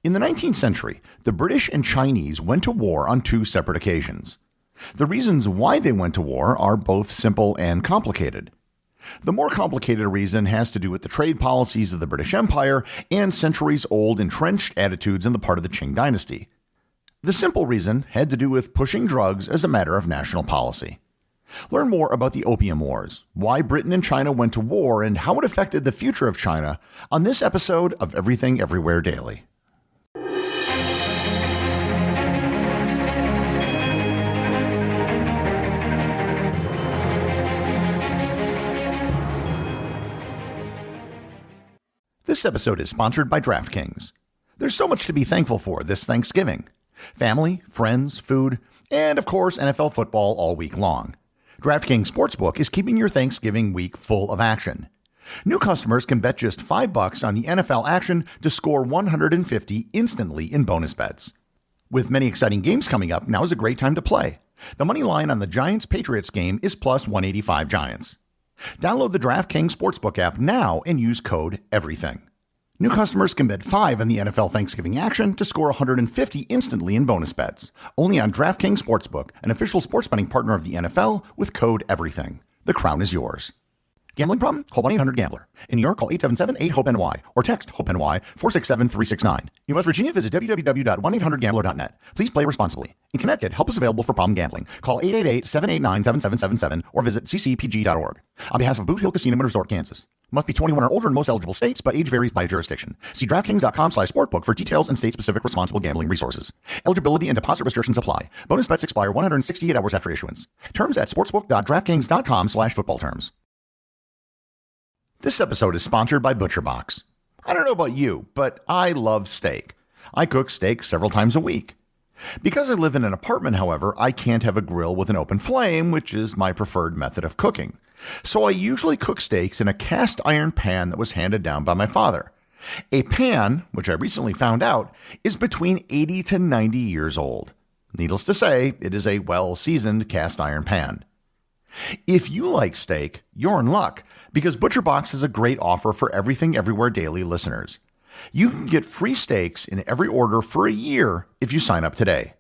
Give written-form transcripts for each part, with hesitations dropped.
In the 19th century, the British and Chinese went to war on two separate occasions. The reasons why they went to war are both simple and complicated. The more complicated reason has to do with the trade policies of the British Empire and centuries-old entrenched attitudes on the part of the Qing dynasty. The simple reason had to do with pushing drugs as a matter of national policy. Learn more about the Opium Wars, why Britain and China went to war, and how it affected the future of China on this episode of Everything Everywhere Daily. This episode is sponsored by DraftKings. There's so much to be thankful for this Thanksgiving. Family, friends, food, and of course NFL football all week long. DraftKings Sportsbook is keeping your Thanksgiving week full of action. New customers can bet just $5 on the NFL action to score $150 instantly in bonus bets. With many exciting games coming up, now is a great time to play. The money line on the Giants-Patriots game is plus 185 Giants. Download the DraftKings Sportsbook app now and use code EVERYTHING. New customers can bet $5 on the NFL Thanksgiving action to score $150 instantly in bonus bets. Only on DraftKings Sportsbook, an official sports betting partner of the NFL, with code EVERYTHING. The crown is yours. Gambling problem? Call 1-800-GAMBLER. In New York, call 877-8-HOPE-NY or text HOPE-NY 467-369. In West Virginia, visit www.1800gambler.net. Please play responsibly. In Connecticut, help is available for problem gambling. Call 888-789-7777 or visit ccpg.org. On behalf of Boot Hill Casino and Resort, Kansas. Must be 21 or older in most eligible states, but age varies by jurisdiction. See DraftKings.com/sportbook for details and state-specific responsible gambling resources. Eligibility and deposit restrictions apply. Bonus bets expire 168 hours after issuance. Terms at sportsbook.draftkings.com/football terms. This episode is sponsored by ButcherBox. I don't know about you, but I love steak. I cook steak several times a week. Because I live in an apartment, however, I can't have a grill with an open flame, which is my preferred method of cooking. So I usually cook steaks in a cast iron pan that was handed down by my father. A pan, which I recently found out, is between 80 to 90 years old. Needless to say, it is a well-seasoned cast iron pan. If you like steak, you're in luck, because ButcherBox has a great offer for Everything Everywhere Daily listeners. You can get free steaks in every order for a year if you sign up today.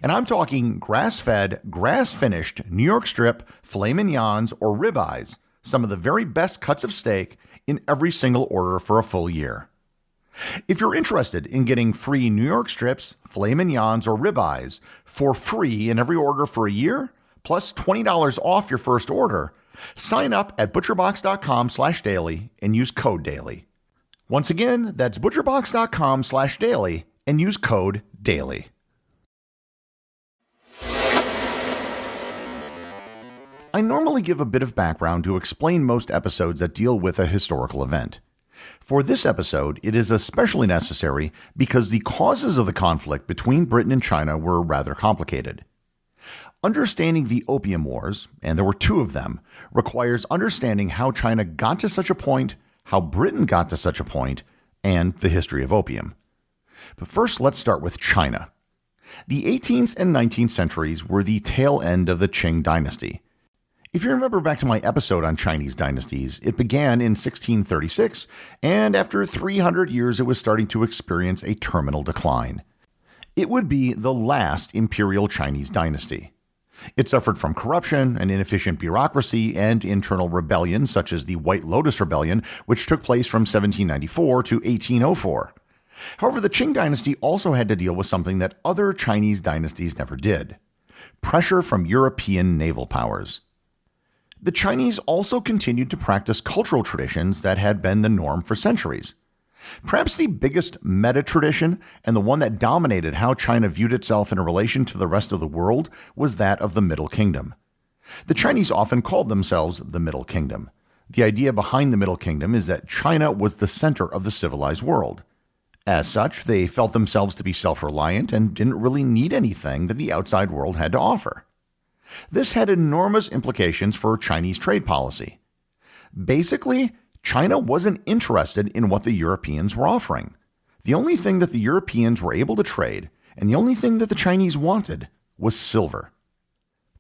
And I'm talking grass-fed, grass-finished New York strip, filet mignons, or ribeyes, some of the very best cuts of steak in every single order for a full year. If you're interested in getting free New York strips, filet mignons, or ribeyes for free in every order for a year, plus $20 off your first order, sign up at butcherbox.com/daily and use code DAILY. Once again, that's butcherbox.com/daily and use code DAILY. I normally give a bit of background to explain most episodes that deal with a historical event. For this episode, it is especially necessary because the causes of the conflict between Britain and China were rather complicated. Understanding the Opium Wars, and there were two of them, requires understanding how China got to such a point, how Britain got to such a point, and the history of opium. But first, let's start with China. The 18th and 19th centuries were the tail end of the Qing dynasty. If you remember back to my episode on Chinese dynasties, it began in 1636, and after 300 years it was starting to experience a terminal decline. It would be the last imperial Chinese dynasty. It suffered from corruption, an inefficient bureaucracy, and internal rebellion such as the White Lotus Rebellion, which took place from 1794 to 1804. However, the Qing dynasty also had to deal with something that other Chinese dynasties never did: pressure from European naval powers. The Chinese also continued to practice cultural traditions that had been the norm for centuries. Perhaps the biggest meta-tradition, and the one that dominated how China viewed itself in relation to the rest of the world, was that of the Middle Kingdom. The Chinese often called themselves the Middle Kingdom. The idea behind the Middle Kingdom is that China was the center of the civilized world. As such, they felt themselves to be self-reliant and didn't really need anything that the outside world had to offer. This had enormous implications for Chinese trade policy. Basically, China wasn't interested in what the Europeans were offering. The only thing that the Europeans were able to trade, and the only thing that the Chinese wanted, was silver.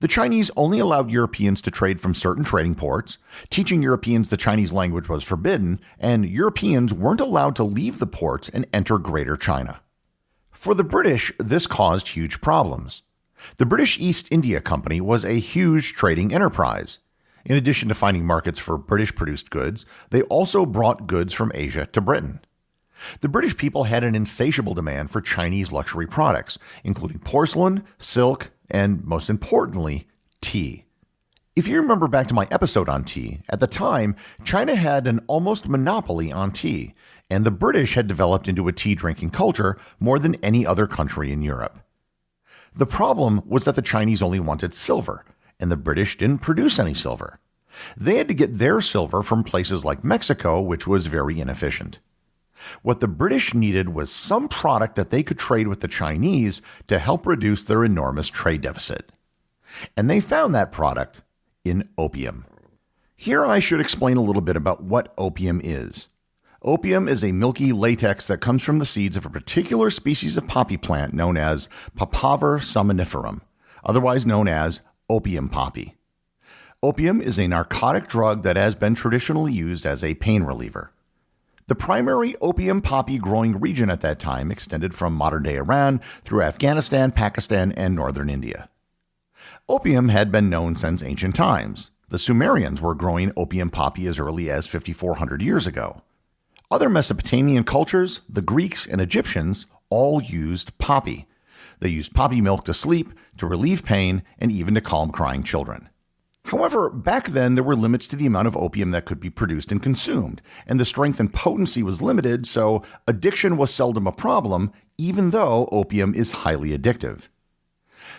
The Chinese only allowed Europeans to trade from certain trading ports. Teaching Europeans the Chinese language was forbidden, and Europeans weren't allowed to leave the ports and enter Greater China. For the British, this caused huge problems. The British East India Company was a huge trading enterprise. In addition to finding markets for British-produced goods, they also brought goods from Asia to Britain. The British people had an insatiable demand for Chinese luxury products, including porcelain, silk, and, most importantly, tea. If you remember back to my episode on tea, at the time, China had an almost monopoly on tea, and the British had developed into a tea-drinking culture more than any other country in Europe. The problem was that the Chinese only wanted silver, and the British didn't produce any silver. They had to get their silver from places like Mexico, which was very inefficient. What the British needed was some product that they could trade with the Chinese to help reduce their enormous trade deficit. And they found that product in opium. Here I should explain a little bit about what opium is. Opium is a milky latex that comes from the seeds of a particular species of poppy plant known as Papaver somniferum, otherwise known as opium poppy. Opium is a narcotic drug that has been traditionally used as a pain reliever. The primary opium poppy growing region at that time extended from modern-day Iran through Afghanistan, Pakistan, and northern India. Opium had been known since ancient times. The Sumerians were growing opium poppy as early as 5,400 years ago. Other Mesopotamian cultures, the Greeks and Egyptians, all used poppy. They used poppy milk to sleep, to relieve pain, and even to calm crying children. However, back then there were limits to the amount of opium that could be produced and consumed, and the strength and potency was limited, so addiction was seldom a problem, even though opium is highly addictive.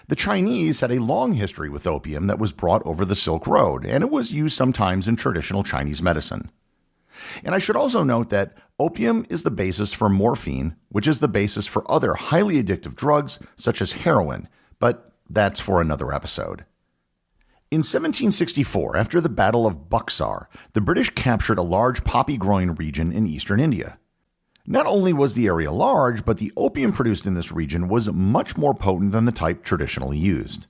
The Chinese had a long history with opium that was brought over the Silk Road, and it was used sometimes in traditional Chinese medicine. And I should also note that opium is the basis for morphine, which is the basis for other highly addictive drugs such as heroin, but that's for another episode. In 1764, after the Battle of Buxar, the British captured a large poppy-growing region in eastern India. Not only was the area large, but the opium produced in this region was much more potent than the type traditionally used.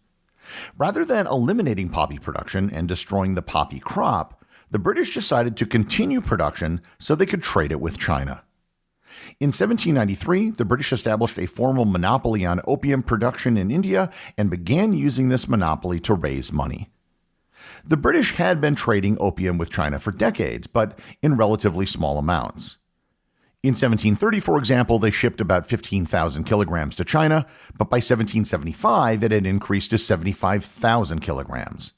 Rather than eliminating poppy production and destroying the poppy crop, the British decided to continue production so they could trade it with China. In 1793, the British established a formal monopoly on opium production in India and began using this monopoly to raise money. The British had been trading opium with China for decades, but in relatively small amounts. In 1730, for example, they shipped about 15,000 kilograms to China, but by 1775 it had increased to 75,000 kilograms.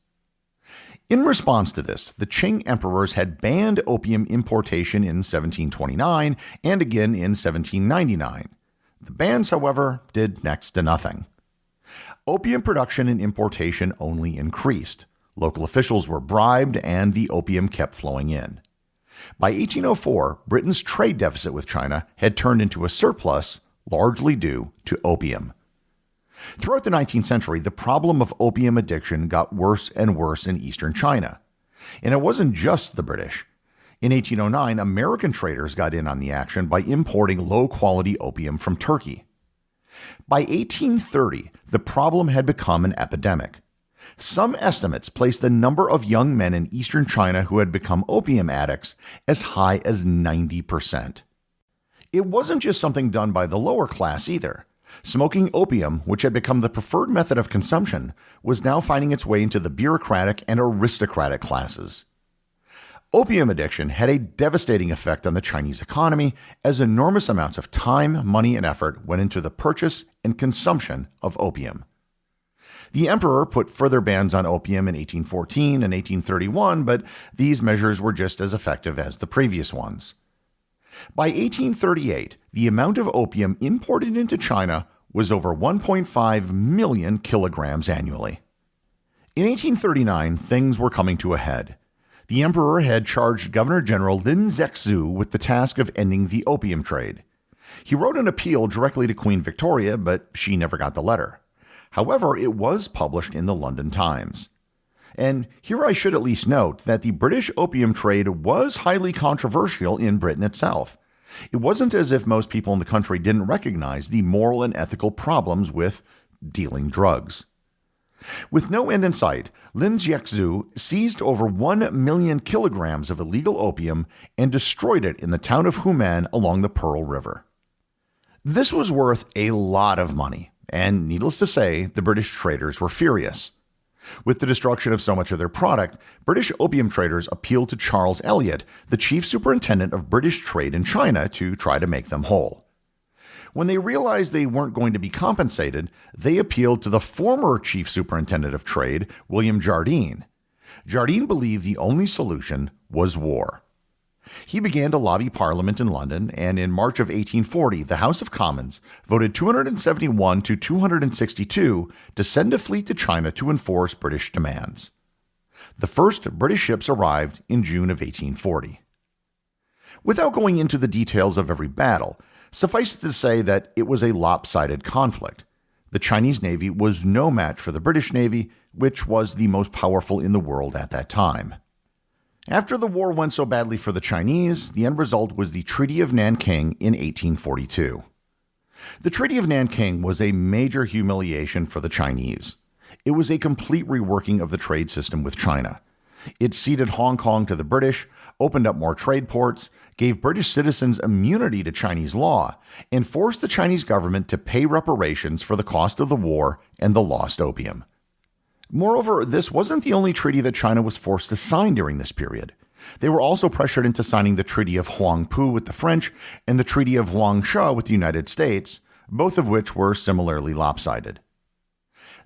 In response to this, the Qing emperors had banned opium importation in 1729 and again in 1799. The bans, however, did next to nothing. Opium production and importation only increased. Local officials were bribed and the opium kept flowing in. By 1804, Britain's trade deficit with China had turned into a surplus, largely due to opium. Throughout the 19th century, the problem of opium addiction got worse and worse in eastern China. And it wasn't just the British. In 1809, American traders got in on the action by importing low-quality opium from Turkey. By 1830, the problem had become an epidemic. Some estimates place the number of young men in eastern China who had become opium addicts as high as 90%. It wasn't just something done by the lower class either. Smoking opium, which had become the preferred method of consumption, was now finding its way into the bureaucratic and aristocratic classes. Opium addiction had a devastating effect on the Chinese economy as enormous amounts of time, money, and effort went into the purchase and consumption of opium. The emperor put further bans on opium in 1814 and 1831, but these measures were just as effective as the previous ones. By 1838, the amount of opium imported into China was over 1.5 million kilograms annually. In 1839, things were coming to a head. The emperor had charged Governor-General Lin Zexu with the task of ending the opium trade. He wrote an appeal directly to Queen Victoria, but she never got the letter. However, it was published in the London Times. And here I should at least note that the British opium trade was highly controversial in Britain itself. It wasn't as if most people in the country didn't recognize the moral and ethical problems with dealing drugs. With no end in sight, Lin Zexu seized over 1 million kilograms of illegal opium and destroyed it in the town of Human along the Pearl River. This was worth a lot of money, and needless to say, the British traders were furious. With the destruction of so much of their product, British opium traders appealed to Charles Elliot, the chief superintendent of British trade in China, to try to make them whole. When they realized they weren't going to be compensated, they appealed to the former chief superintendent of trade, William Jardine. Jardine believed the only solution was war. He began to lobby Parliament in London, and in March of 1840, the House of Commons voted 271 to 262 to send a fleet to China to enforce British demands. The first British ships arrived in June of 1840. Without going into the details of every battle, suffice it to say that it was a lopsided conflict. The Chinese Navy was no match for the British Navy, which was the most powerful in the world at that time. After the war went so badly for the Chinese, the end result was the Treaty of Nanking in 1842. The Treaty of Nanking was a major humiliation for the Chinese. It was a complete reworking of the trade system with China. It ceded Hong Kong to the British, opened up more trade ports, gave British citizens immunity to Chinese law, and forced the Chinese government to pay reparations for the cost of the war and the lost opium. Moreover, this wasn't the only treaty that China was forced to sign during this period. They were also pressured into signing the Treaty of Huangpu with the French and the Treaty of Huangsha with the United States, both of which were similarly lopsided.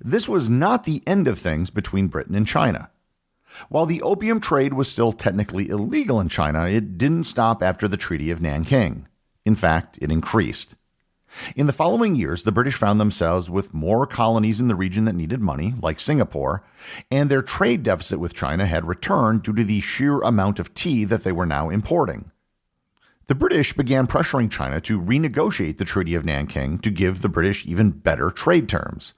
This was not the end of things between Britain and China. While the opium trade was still technically illegal in China, it didn't stop after the Treaty of Nanking. In fact, it increased. In the following years, the British found themselves with more colonies in the region that needed money, like Singapore, and their trade deficit with China had returned due to the sheer amount of tea that they were now importing. The British began pressuring China to renegotiate the Treaty of Nanking to give the British even better trade terms.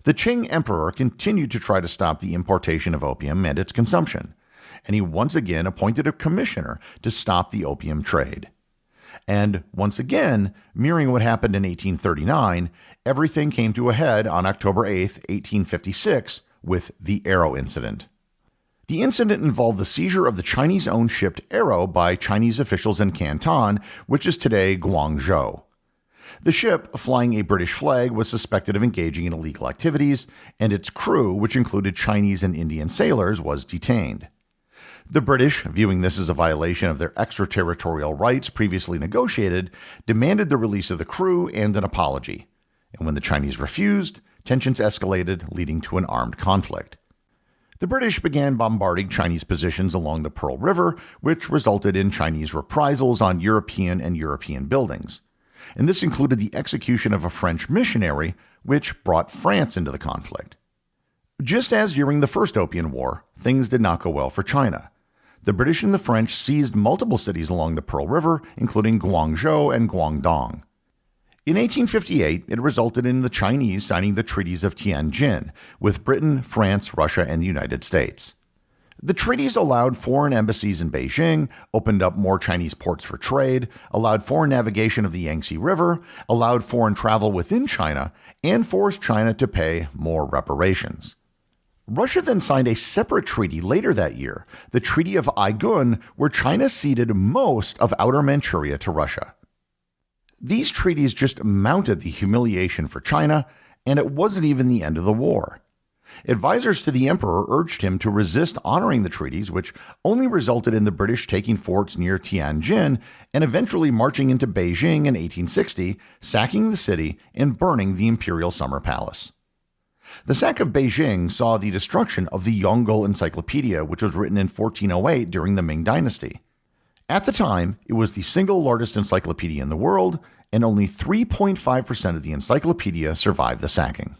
The Qing emperor continued to try to stop the importation of opium and its consumption, and he once again appointed a commissioner to stop the opium trade. And once again, mirroring what happened in 1839, everything came to a head on October 8, 1856, with the Arrow incident. The incident involved the seizure of the Chinese-owned ship Arrow by Chinese officials in Canton, which is today Guangzhou. The ship, flying a British flag, was suspected of engaging in illegal activities, and its crew, which included Chinese and Indian sailors, was detained. The British, viewing this as a violation of their extraterritorial rights previously negotiated, demanded the release of the crew and an apology. And when the Chinese refused, tensions escalated, leading to an armed conflict. The British began bombarding Chinese positions along the Pearl River, which resulted in Chinese reprisals on European buildings. And this included the execution of a French missionary, which brought France into the conflict. Just as during the First Opium War, things did not go well for China. The British and the French seized multiple cities along the Pearl River, including Guangzhou and Guangdong. In 1858, it resulted in the Chinese signing the treaties of Tianjin with Britain, France, Russia, and the United States. The treaties allowed foreign embassies in Beijing, opened up more Chinese ports for trade, allowed foreign navigation of the Yangtze River, allowed foreign travel within China, and forced China to pay more reparations. Russia then signed a separate treaty later that year, the Treaty of Aigun, where China ceded most of Outer Manchuria to Russia. These treaties just mounted the humiliation for China, and it wasn't even the end of the war. Advisors to the emperor urged him to resist honoring the treaties, which only resulted in the British taking forts near Tianjin and eventually marching into Beijing in 1860, sacking the city and burning the Imperial Summer Palace. The sack of Beijing saw the destruction of the Yongle Encyclopedia, which was written in 1408 during the Ming Dynasty. At the time, it was the single largest encyclopedia in the world, and only 3.5% of the encyclopedia survived the sacking.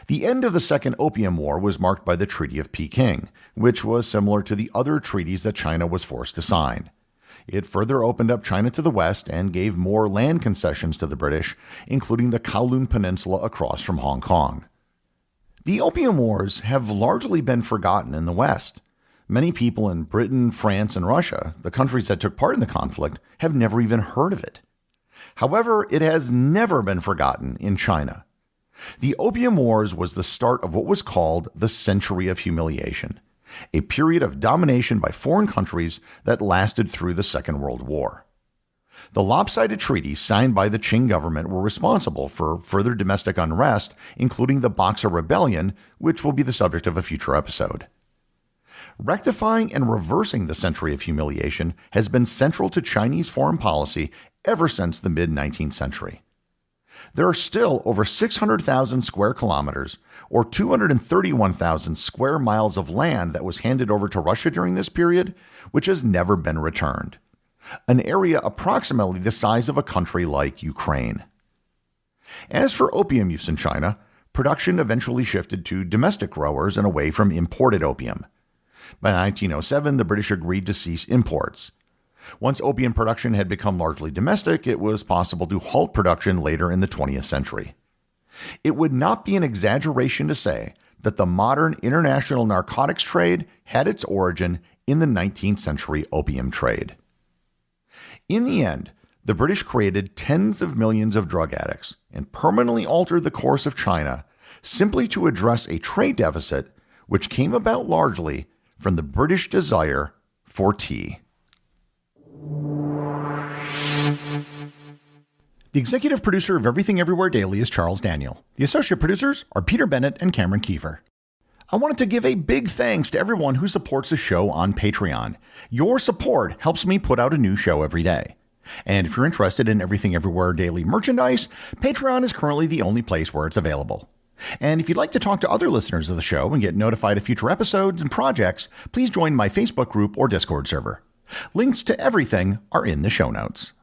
The end of the Second Opium War was marked by the Treaty of Peking, which was similar to the other treaties that China was forced to sign. It further opened up China to the west and gave more land concessions to the British, including the Kowloon Peninsula across from Hong Kong. The Opium Wars have largely been forgotten in the West. Many people in Britain, France, and Russia, the countries that took part in the conflict, have never even heard of it. However, it has never been forgotten in China. The Opium Wars was the start of what was called the Century of Humiliation, a period of domination by foreign countries that lasted through the Second World War. The lopsided treaties signed by the Qing government were responsible for further domestic unrest, including the Boxer Rebellion, which will be the subject of a future episode. Rectifying and reversing the century of humiliation has been central to Chinese foreign policy ever since the mid-19th century. There are still over 600,000 square kilometers, or 231,000 square miles of land that was handed over to Russia during this period, which has never been returned. An area approximately the size of a country like Ukraine. As for opium use in China, production eventually shifted to domestic growers and away from imported opium. By 1907, the British agreed to cease imports. Once opium production had become largely domestic, it was possible to halt production later in the 20th century. It would not be an exaggeration to say that the modern international narcotics trade had its origin in the 19th century opium trade. In the end, the British created tens of millions of drug addicts and permanently altered the course of China simply to address a trade deficit which came about largely from the British desire for tea. The executive producer of Everything Everywhere Daily is Charles Daniel. The associate producers are Peter Bennett and Cameron Kieffer. I wanted to give a big thanks to everyone who supports the show on Patreon. Your support helps me put out a new show every day. And if you're interested in Everything Everywhere Daily merchandise, Patreon is currently the only place where it's available. And if you'd like to talk to other listeners of the show and get notified of future episodes and projects, please join my Facebook group or Discord server. Links to everything are in the show notes.